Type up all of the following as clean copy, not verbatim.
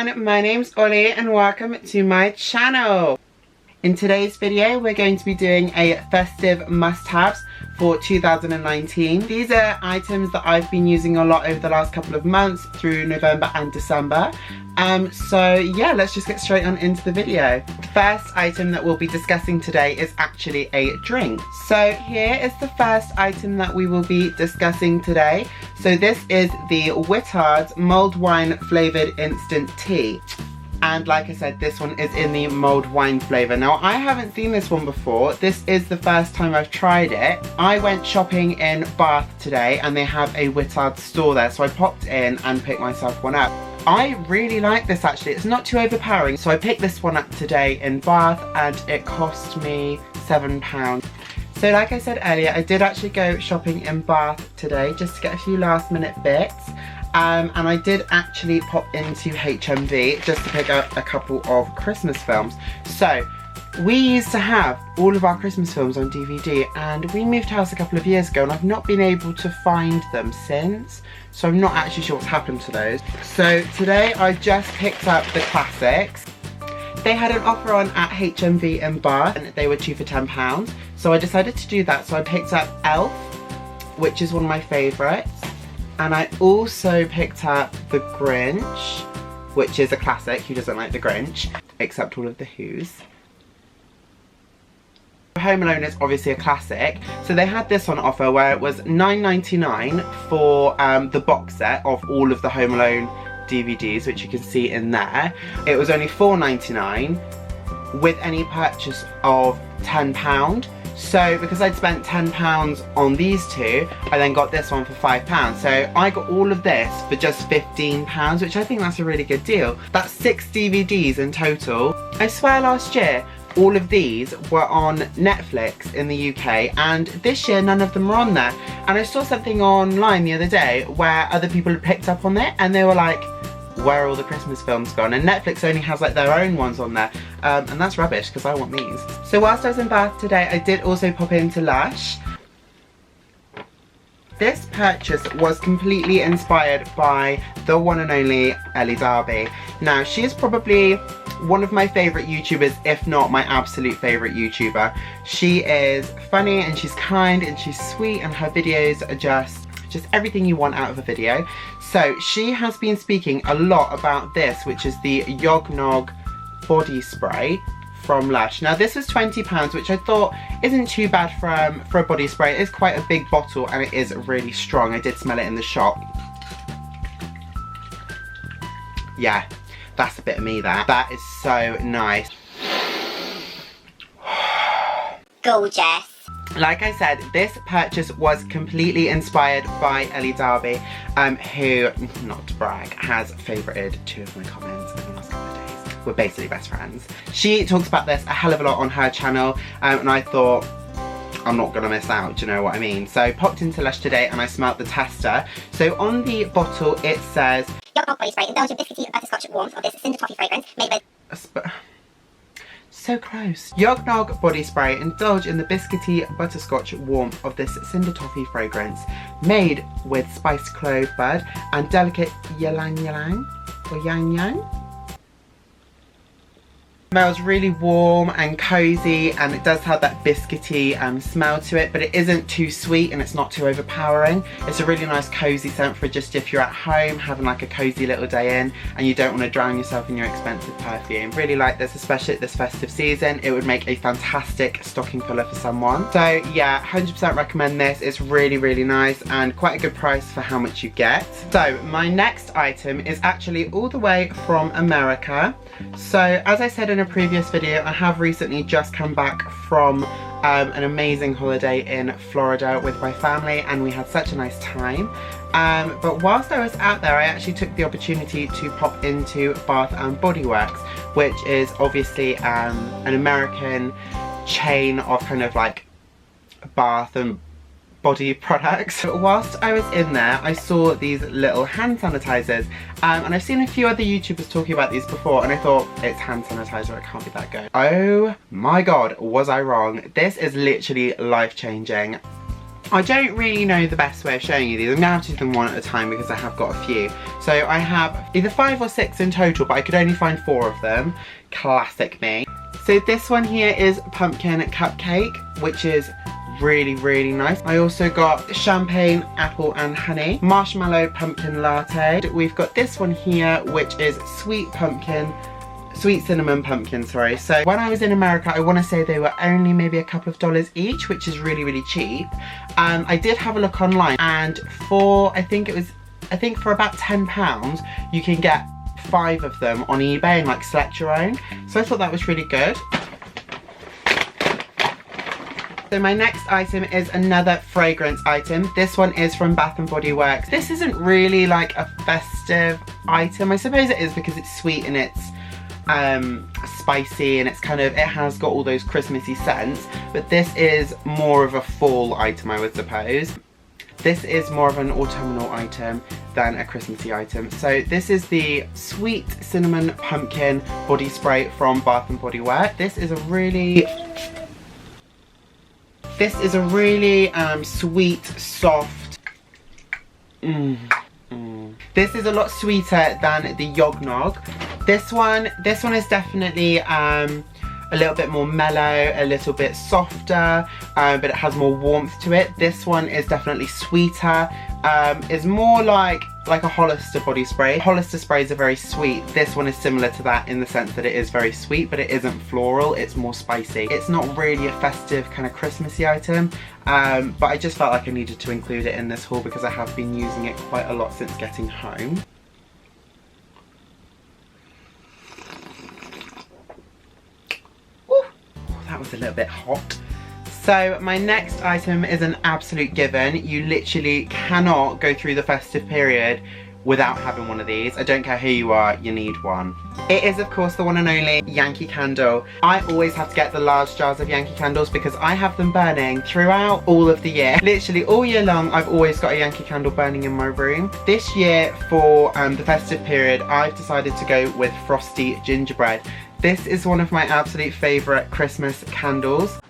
everyone, my name's Ollie and welcome to my channel. In today's video we're going to be doing a festive must-haves for 2019. These are items that I've been using a lot over the last couple of months through November and December. So yeah, let's just get straight on into the video. The first item that we'll be discussing today is actually a drink. So here is the first item that we will be discussing today. So this is the Whittard's mulled wine flavoured instant tea. And like I said, this one is in the mulled wine flavour. Now, I haven't seen this one before. This is the first time I've tried it. I went shopping in Bath today and they have a Whittard's store there. So I popped in and picked myself one up. I really like this actually. It's not too overpowering. So I picked this one up today in Bath and it cost me £7. So like I said earlier, I did actually go shopping in Bath today just to get a few last minute bits. And I did actually pop into HMV just to pick up a couple of Christmas films. So we used to have all of our Christmas films on DVD and we moved house a couple of years ago and I've not been able to find them since. So I'm not actually sure what's happened to those. So today I just picked up the classics. They had an offer on at HMV in Bath and they were 2 for £10. So I decided to do that. So I picked up Elf, which is one of my favourites. And I also picked up The Grinch, which is a classic. Who doesn't like The Grinch? Except all of the Who's. Home Alone is obviously a classic. So they had this on offer where it was £9.99 for the box set of all of the Home Alone DVDs, which you can see in there. It was only £4.99 with any purchase of £10. So because I'd spent £10 on these two, I then got this one for £5. So I got all of this for just £15, which I think that's a really good deal. That's 6 DVDs in total. I swear last year, all of these were on Netflix in the UK and this year none of them were on there. And I saw something online the other day where other people had picked up on it and they were like, where are all the Christmas films gone? And Netflix only has like their own ones on there. And that's rubbish because I want these. So whilst I was in Bath today, I did also pop into Lush. This purchase was completely inspired by the one and only Ellie Darby. Now, she is probably one of my favourite YouTubers, if not my absolute favourite YouTuber. She is funny and she's kind and she's sweet and her videos are just everything you want out of a video. So she has been speaking a lot about this, which is the Yognog body spray from Lush. Now this was £20, which I thought isn't too bad for a body spray. It is quite a big bottle and it is really strong. I did smell it in the shop. Yeah, that's a bit of me, that is so nice. Gorgeous. Like I said, this purchase was completely inspired by Ellie Darby, who, not to brag, has favourited 2 of my comments in the last couple of days. We're basically best friends. She talks about this a hell of a lot on her channel, and I thought, I'm not gonna miss out, do you know what I mean? So popped into Lush today and I smelt the tester. So on the bottle it says, Yognog body spray, indulge in biscuity butterscotch warmth of this cinder toffee fragrance made with... So close. Yognog body spray, indulge in the biscuity butterscotch warmth of this cinder toffee fragrance made with spiced clove bud and delicate ylang ylang or yang yang. It smells really warm and cozy and it does have that biscuity smell to it, but it isn't too sweet and it's not too overpowering. It's a really nice cozy scent for just if you're at home having like a cozy little day in and you don't want to drown yourself in your expensive perfume. Really like this, especially at this festive season. It would make a fantastic stocking filler for someone. So yeah, 100% recommend this. It's really, really nice and quite a good price for how much you get. So my next item is actually all the way from America. So as I said in a previous video, I have recently just come back from an amazing holiday in Florida with my family and we had such a nice time. But whilst I was out there, I actually took the opportunity to pop into Bath and Body Works, which is obviously an American chain of kind of like bath and body products. But whilst I was in there, I saw these little hand sanitizers and I've seen a few other YouTubers talking about these before and I thought, it's hand sanitizer, it can't be that good. Oh my god, was I wrong. This is literally life-changing. I don't really know the best way of showing you these. I'm gonna have to do them one at a time because I have got a few. So I have either 5 or 6 in total, but I could only find 4 of them. Classic me. So this one here is pumpkin cupcake, which is really, really nice. I also got champagne, apple and honey, marshmallow pumpkin latte. We've got this one here, which is sweet cinnamon pumpkin, sorry. So when I was in America, I want to say they were only maybe a couple of dollars each, which is really, really cheap. I did have a look online, and for, I think for about £10, you can get 5 of them on eBay and like select your own. So I thought that was really good. So my next item is another fragrance item. This one is from Bath & Body Works. This isn't really like a festive item. I suppose it is because it's sweet and it's spicy and it's kind of, it has got all those Christmassy scents, but this is more of a fall item, I would suppose. This is more of an autumnal item than a Christmassy item. So this is the Sweet Cinnamon Pumpkin Body Spray from Bath & Body Works. This is a really sweet, soft. This is a lot sweeter than the Yognog. This one is definitely a little bit more mellow, a little bit softer, but it has more warmth to it. This one is definitely sweeter. It's more like a Hollister body spray. Hollister sprays are very sweet. This one is similar to that in the sense that it is very sweet, but it isn't floral, it's more spicy. It's not really a festive kind of Christmassy item, but I just felt like I needed to include it in this haul because I have been using it quite a lot since getting home. Ooh, that was a little bit hot. So my next item is an absolute given. You literally cannot go through the festive period without having one of these. I don't care who you are, you need one. It is of course the one and only Yankee Candle. I always have to get the large jars of Yankee Candles because I have them burning throughout all of the year. Literally all year long I've always got a Yankee Candle burning in my room. This year for the festive period I've decided to go with Frosty Gingerbread. This is one of my absolute favourite Christmas candles.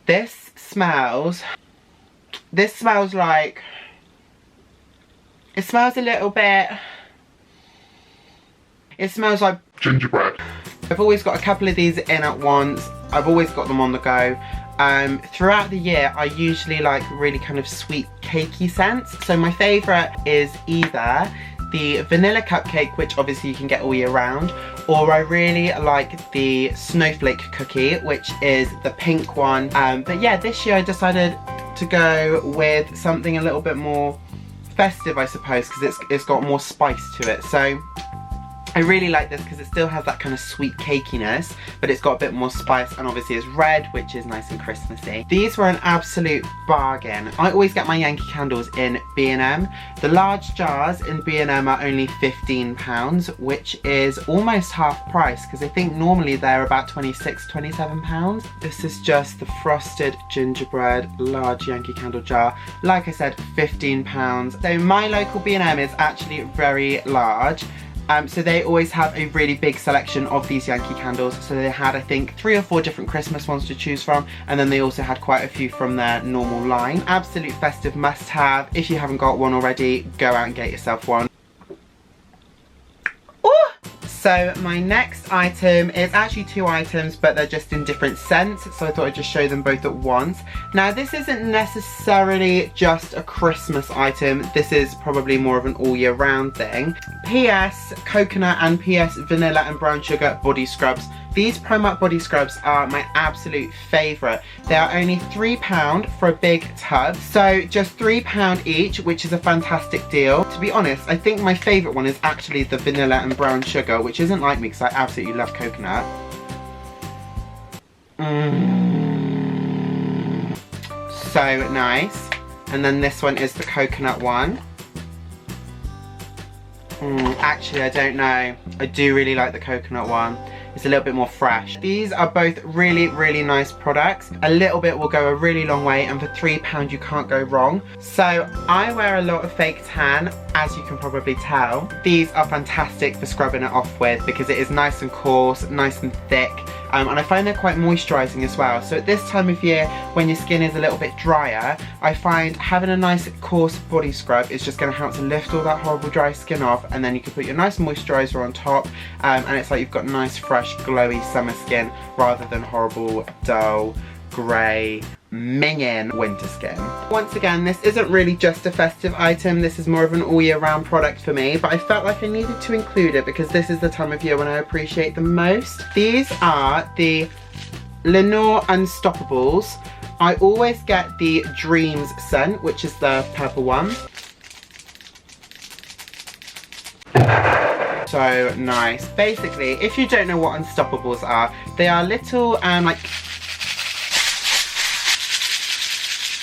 This smells like, it smells a little bit, it smells like gingerbread. I've always got a couple of these in at once. I've always got them on the go. Throughout the year I usually like really kind of sweet cakey scents. So my favourite is either the vanilla cupcake, which obviously you can get all year round, or I really like the snowflake cookie, which is the pink one. But yeah, this year I decided to go with something a little bit more festive, I suppose, because it's got more spice to it. So I really like this because it still has that kind of sweet cakiness, but it's got a bit more spice, and obviously it's red, which is nice and Christmassy. These were an absolute bargain. I always get my Yankee Candles in B&M. The large jars in B&M are only £15, which is almost half price, because I think normally they're about £26, £27. This is just the Frosted Gingerbread large Yankee Candle jar. Like I said, £15. So my local B&M is actually very large. So they always have a really big selection of these Yankee Candles. So they had, I think, 3 or 4 different Christmas ones to choose from, and then they also had quite a few from their normal line. Absolute festive must-have. If you haven't got one already, go out and get yourself one. So my next item is actually 2 items, but they're just in different scents, so I thought I'd just show them both at once. Now this isn't necessarily just a Christmas item, this is probably more of an all year round thing. PS Coconut and PS Vanilla and Brown Sugar body scrubs. These Primark body scrubs are my absolute favourite. They are only £3 for a big tub, so just £3 each, which is a fantastic deal. To be honest, I think my favourite one is actually the Vanilla and Brown Sugar, which isn't like me because I absolutely love coconut. So nice. And then this one is the coconut one. Actually, I don't know. I do really like the coconut one. It's a little bit more fresh. These are both really, really nice products. A little bit will go a really long way, and for £3 you can't go wrong. So I wear a lot of fake tan. as you can probably tell. These are fantastic for scrubbing it off with because it is nice and coarse, nice and thick, and I find they're quite moisturising as well. So at this time of year, when your skin is a little bit drier, I find having a nice coarse body scrub is just going to help to lift all that horrible dry skin off, and then you can put your nice moisturiser on top, and it's like you've got nice, fresh, glowy summer skin rather than horrible, dull, grey, minging winter skin. Once again, this isn't really just a festive item, this is more of an all year round product for me, but I felt like I needed to include it because this is the time of year when I appreciate them most. These are the Lenore Unstoppables. I always get the Dreams scent, which is the purple one. So nice. Basically, if you don't know what Unstoppables are, they are little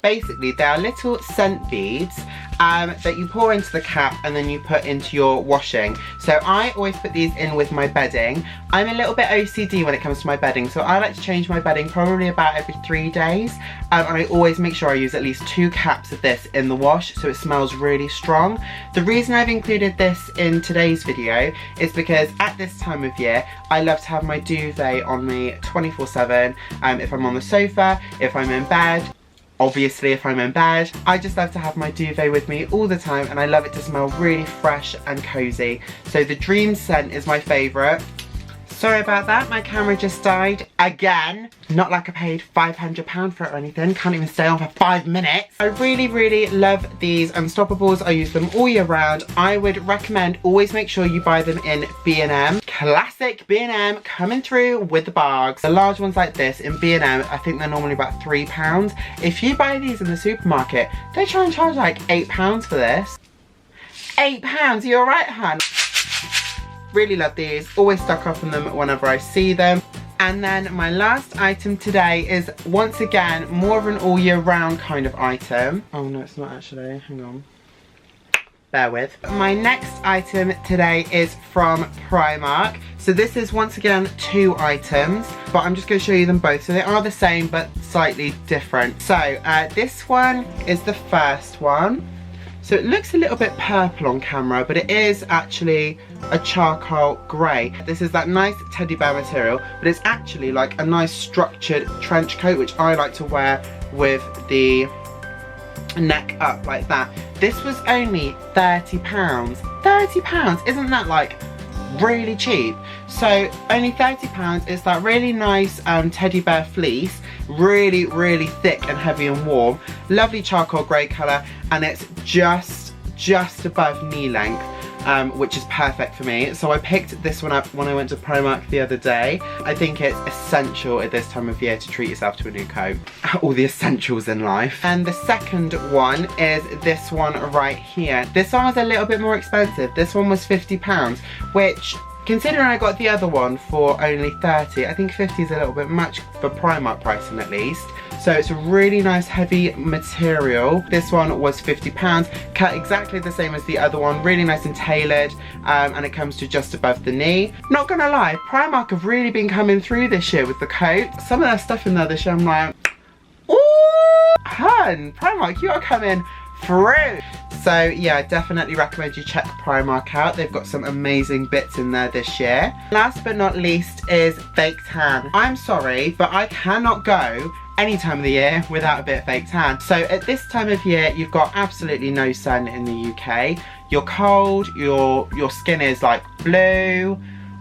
basically they are little scent beads that you pour into the cap and then you put into your washing. So I always put these in with my bedding. I'm a little bit OCD when it comes to my bedding, so I like to change my bedding probably about every 3 days, and I always make sure I use at least 2 caps of this in the wash so it smells really strong. The reason I've included this in today's video is because at this time of year I love to have my duvet on me 24/7, if I'm on the sofa, if I'm in bed. Obviously, if I'm in bed, I just love to have my duvet with me all the time, and I love it to smell really fresh and cozy. So the Dream scent is my favourite. Sorry about that, my camera just died again. Not like I paid £500 for it or anything, can't even stay on for 5 minutes. I really, really love these Unstoppables. I use them all year round. I would recommend always make sure you buy them in B&M. Classic B&M coming through with the bargs. The large ones like this in B&M, I think they're normally about £3. If you buy these in the supermarket, they try and charge like £8 for this. £8, you alright, hun? Really love these, always stock up on them whenever I see them. And then my last item today is once again more of an all year round kind of item. Oh no, it's not actually, hang on. Bear with. My next item today is from Primark. So this is once again 2 items, but I'm just going to show you them both. So they are the same but slightly different. So this one is the first one. So it looks a little bit purple on camera, but it is actually a charcoal grey. This is that nice teddy bear material, but it's actually like a nice structured trench coat, which I like to wear with the neck up like that. This was only £30. £30, isn't that like really cheap? So only £30. It's that really nice teddy bear fleece, really, really thick and heavy and warm. Lovely charcoal grey colour, and it's just above knee length, which is perfect for me. So I picked this one up when I went to Primark the other day. I think it's essential at this time of year to treat yourself to a new coat. All the essentials in life. And the second one is this one right here. This one was a little bit more expensive. This one was £50, which, considering I got the other one for only 30, I think 50 is a little bit much for Primark pricing at least. So it's a really nice heavy material. This one was £50, cut exactly the same as the other one, really nice and tailored, and it comes to just above the knee. Not gonna lie, Primark have really been coming through this year with the coat. Some of their stuff in there this year, I'm like, ooh, hun, Primark, you are coming through. So yeah, I definitely recommend you check Primark out. They've got some amazing bits in there this year. Last but not least is fake tan. I'm sorry, but I cannot go any time of the year without a bit of fake tan. So at this time of year, you've got absolutely no sun in the UK. You're cold, your skin is like blue,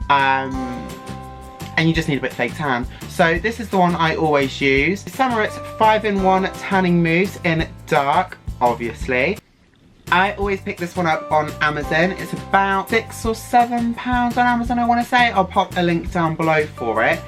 and you just need a bit of fake tan. So this is the one I always use. Summer, it's 5-in-1 tanning mousse in dark, obviously. I always pick this one up on Amazon. It's about £6 or £7 on Amazon, I want to say. I'll pop a link down below for it.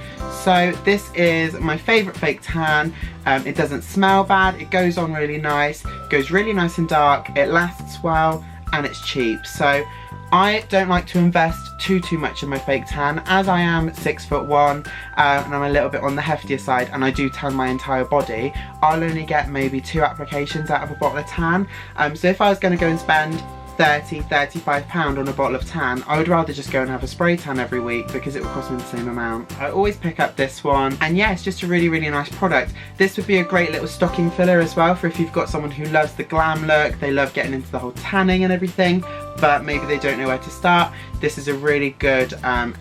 So this is my favourite fake tan. It doesn't smell bad, it goes on really nice, goes really nice and dark, it lasts well, and it's cheap. So I don't like to invest too much in my fake tan, as I am 6'1", and I'm a little bit on the heftier side, and I do tan my entire body. I'll only get maybe 2 applications out of a bottle of tan. So if I was going to go and spend £30–35 on a bottle of tan. I would rather just go and have a spray tan every week because it will cost me the same amount. I always pick up this one, and yeah, it's just a really nice product. This would be a great little stocking filler as well for if you've got someone who loves the glam look, they love getting into the whole tanning and everything, but maybe they don't know where to start. This is a really good,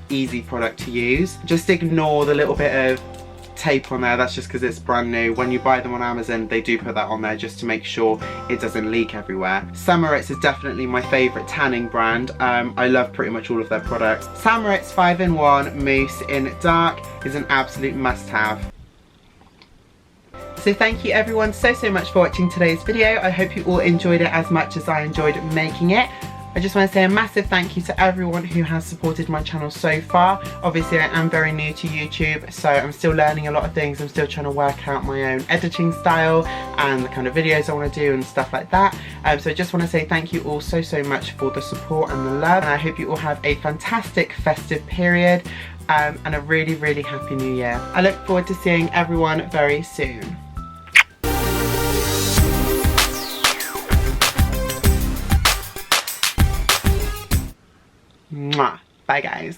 easy product to use. Just ignore the little bit of tape on there, that's just because it's brand new. When you buy them on Amazon, they do put that on there just to make sure it doesn't leak everywhere. Samarit's is definitely my favourite tanning brand. I love pretty much all of their products. Samarit's 5-in-1 Mousse in Dark is an absolute must-have. So thank you everyone so much for watching today's video. I hope you all enjoyed it as much as I enjoyed making it. I just want to say a massive thank you to everyone who has supported my channel so far. Obviously I am very new to YouTube, so I'm still learning a lot of things. I'm still trying to work out my own editing style and the kind of videos I want to do and stuff like that. So I just want to say thank you all so much for the support and the love, and I hope you all have a fantastic festive period and a really happy new year. I look forward to seeing everyone very soon. Mwah. Bye guys.